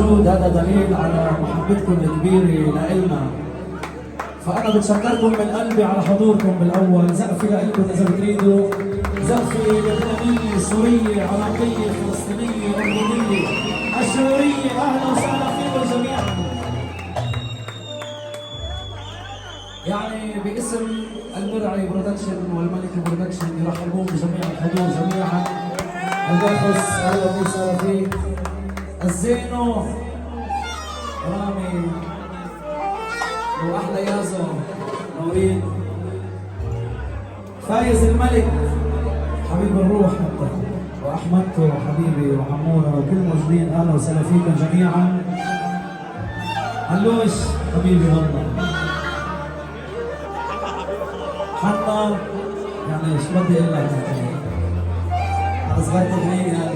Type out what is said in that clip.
موجود هذا دليل على محبتكم الكبيرة لإلنا. فأنا بتشكركم من قلبي على حضوركم بالأول. زقفي لإلكم إذا بتريدوا، زقفي لبنانية، سورية، عراقية، فلسطينية، أردنية، أشورية، أهلا وسهلا فيكم جميعا. يعني باسم المرعي برودكشن والملكي برودكشن يرحبون بجميع الحضور جميعا. الباخص اهلا وسهلا فيك. الزينو رامي واحلى يازو نورين. فايز الملك حبيب الروح انت، واحمدتو حبيبي وحموره وكل موجودين اهلا وسهلا فيكم جميعا. علوش حبيبي والله. حنا يعني شو بدي اقول لك، انا صغير تغنيني هذا